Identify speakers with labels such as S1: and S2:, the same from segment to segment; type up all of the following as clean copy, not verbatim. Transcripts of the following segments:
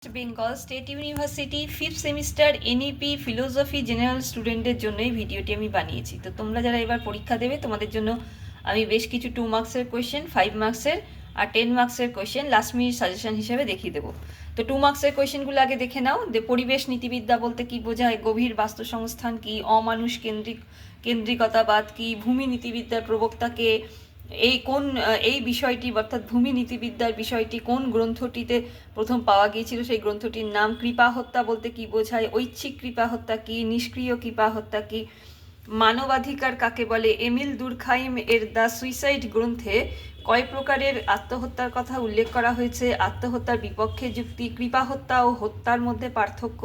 S1: West Bengal state university fifth semester NEP philosophy general স্টুডেন্টদের জন্য এই ভিডিওটি আমি বানিয়েছি। তো তোমরা যারা এবার পরীক্ষা দেবে তোমাদের জন্য আমি বেশ কিছু 2 মার্কসের কোয়েশ্চেন, 5 মার্কসের আর 10 মার্কসের কোয়েশ্চেন লাস্ট মিনিট সাজেশন হিসেবে দেখিয়ে দেবো। তো 2 মার্কসের কোয়েশ্চেনগুলো আগে দেখে নাও। পরিবেশ নীতিবিদ্যা বলতে কি বোঝায়, গভীর বাস্তু সংস্থান কি, অমানুষ কেন্দ্রিকতাবাদ কি, ভূমি নীতিবিদ্যার প্রবক্তাকে, এই বিষয়টি অর্থাৎ ভূমি নীতিবিদ্যার বিষয়টি কোন গ্রন্থটিতে প্রথম পাওয়া গিয়েছিল, সেই গ্রন্থটির নাম, কৃপা হত্যা বলতে কি বোঝায়, ঐচ্ছিক কৃপা হত্যা কি, নিষ্ক্রিয় কৃপা হত্যা কি, মানবাধিকার কাকে বলে, এমিল দুরখাইম এর দ্য সুইসাইড গ্রন্থে কয় প্রকারের আত্মহত্যার কথা উল্লেখ করা হয়েছে, আত্মহত্যার বিপক্ষে যুক্তি, কৃপা হত্যা ও হত্যার মধ্যে পার্থক্য,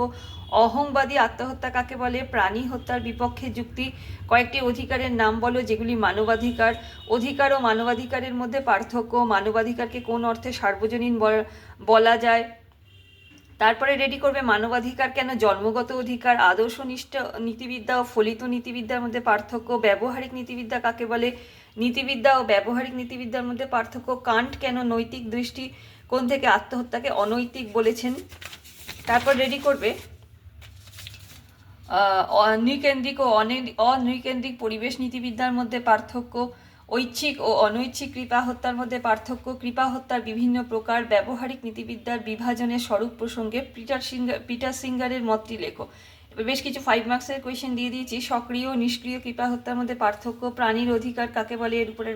S1: অহংবাদী আত্মহত্যা কাকে বলে, প্রাণী হত্যার বিপক্ষে যুক্তি, কয়েকটি অধিকারের নাম বলো যেগুলি মানবাধিকার, অধিকার ও মানবাধিকারের মধ্যে পার্থক্য, মানবাধিকারকে কোন অর্থে সার্বজনীন বলা যায়। তারপরে রেডি করবে মানবাধিকার কেন জন্মগত অধিকার, আদর্শনিষ্ঠ নীতিবিদ্যা ও ফলিত নীতিবিদ্যার মধ্যে পার্থক্য, ব্যবহারিক নীতিবিদ্যা কাকে বলে, নীতিবিদ্যা ও ব্যবহারিক নীতিবিদ্যার মধ্যে পার্থক্য, কান্ট কেন নৈতিক দৃষ্টিকোণ থেকে আত্মহত্যাকে অনৈতিক বলেছেন। তারপর রেডি করবে নৃকেন্দ্রিক ও অনৃকেন্দ্রিক পরিবেশ নীতিবিদ্যার মধ্যে পার্থক্য, ঐচ্ছিক ও অনৈচ্ছিক কৃপা হত্যার মধ্যে পার্থক্য, কৃপা হত্যার বিভিন্ন প্রকার, ব্যবহারিক নীতিবিদ্যার বিভাজনের স্বরূপ প্রসঙ্গে পিটার সিঙ্গারের মতটি লেখো। এবার বেশ কিছু 5 মার্কসের কোয়েশ্চেন দিয়ে দিয়েছি। সক্রিয় ও নিষ্ক্রিয় কৃপা হত্যার মধ্যে পার্থক্য, প্রাণীর অধিকার কাকে বলে, এর উপরে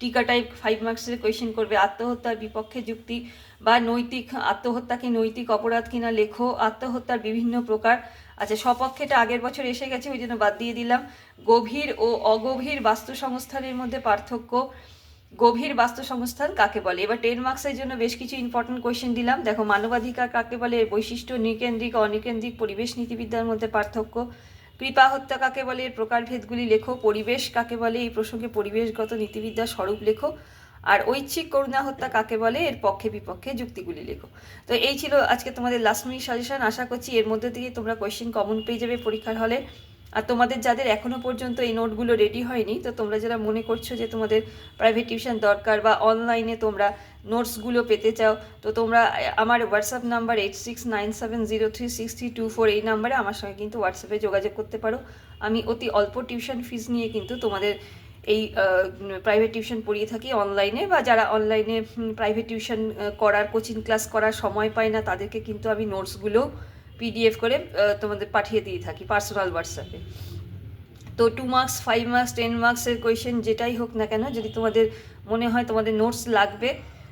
S1: টিকা টাইপ 5 মার্কসের কোয়েশ্চেন করবে। আত্মহত্যার বিপক্ষে যুক্তি বা নৈতিক আত্মহত্যা কি নৈতিক অপরাধ কিনা লেখো। আত্মহত্যার বিভিন্ন প্রকার, আচ্ছা সপক্ষেটা আগের বছর এসে গেছে ওই জন্য বাদ দিয়ে দিলাম। গভীর ও অগভীর বাস্তু সংস্থানের মধ্যে পার্থক্য, গভীর বাস্তু সংস্থান কাকে বলে। এবার 10 মার্কসের জন্য বেশ কিছু ইম্পর্টেন্ট কোয়েশ্চেন দিলাম। দেখো, মানবাধিকার কাকে বলে, এর বৈশিষ্ট্য, নৃকেন্দ্রিক অনিকেন্দ্রিক পরিবেশ নীতিবিদ্যার মধ্যে পার্থক্য, কৃপা হত্যা কাকে বলে, এর প্রকারভেদগুলি লেখো। পরিবেশ কাকে বলে, এই প্রসঙ্গে পরিবেশগত নীতিবিদ্যার স্বরূপ লেখো। আর ঐচ্ছিক করুণা হত্যা কাকে বলে, এর পক্ষে বিপক্ষে যুক্তিগুলি লেখো। তো এই ছিল আজকে তোমাদের লাস্ট মিনিট সাজেশন। আশা করছি এর মধ্যে থেকে তোমরা কোয়েশ্চেন কমন পেয়ে যাবে পরীক্ষার হলে। আর তোমাদের যাদের এখনও পর্যন্ত এই নোটগুলো রেডি হয়নি, তো তোমরা যারা মনে করছো যে তোমাদের প্রাইভেট টিউশন দরকার বা অনলাইনে তোমরা নোটসগুলো পেতে চাও, তো তোমরা আমার হোয়াটসঅ্যাপ নাম্বার 8697036324 এই নাম্বারে আমার সঙ্গে কিন্তু হোয়াটসঅ্যাপে যোগাযোগ করতে পারো। আমি অতি অল্প টিউশন ফিস নিয়ে কিন্তু তোমাদের এই প্রাইভেট টিউশন পড়িয়ে থাকি অনলাইনে, বা যারা অনলাইনে প্রাইভেট টিউশন করার, কোচিং ক্লাস করার সময় পায় না, তাদেরকে কিন্তু আমি নোটসগুলো পিডিএফ করে তোমাদের পাঠিয়ে দিয়ে থাকি পার্সোনাল হোয়াটসঅ্যাপে। তো 2 মার্কস, 5 মার্কস, 10 মার্কসের কোয়েশ্চেন যেটাই হোক না কেন, যদি তোমাদের মনে হয় তোমাদের নোটস লাগবে,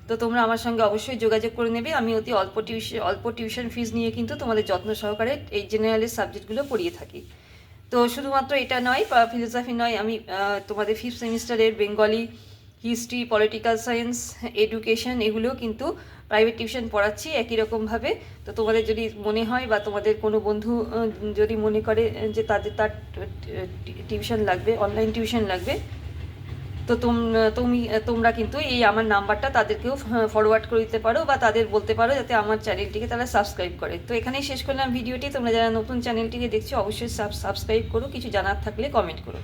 S1: তো তোমরা আমার সঙ্গে অবশ্যই যোগাযোগ করে নেবে। আমি অতি অল্প টিউশন ফিস নিয়ে কিন্তু তোমাদের যত্ন সহকারে এই জেনারেলের সাবজেক্টগুলো পড়িয়ে থাকি। তো শুধুমাত্র এটা নয়, ফিলোসফি নয়, আমি তোমাদের 5th সেমিস্টারের Bengali, history, political science, education, এগুলো কিন্তু প্রাইভেট টিউশন পড়াচ্ছি একই রকমভাবে। তো তোমাদের যদি মনে হয় বা তোমাদের কোনো বন্ধু যদি মনে করে যে তার টিউশন লাগবে, অনলাইন টিউশন লাগবে, তো তোমরা কিন্তু এই আমার নাম্বারটা তাদেরকেও ফরওয়ার্ড করে দিতে পারো, বা তাদের বলতে পারো যাতে আমার চ্যানেলটিকে তারা সাবস্ক্রাইব করে। তো এখানেই শেষ করলাম ভিডিওটি। তোমরা যারা নতুন চ্যানেলটিকে দেখছো অবশ্যই সাবস্ক্রাইব করো, কিছু জানার থাকলে কমেন্ট করো।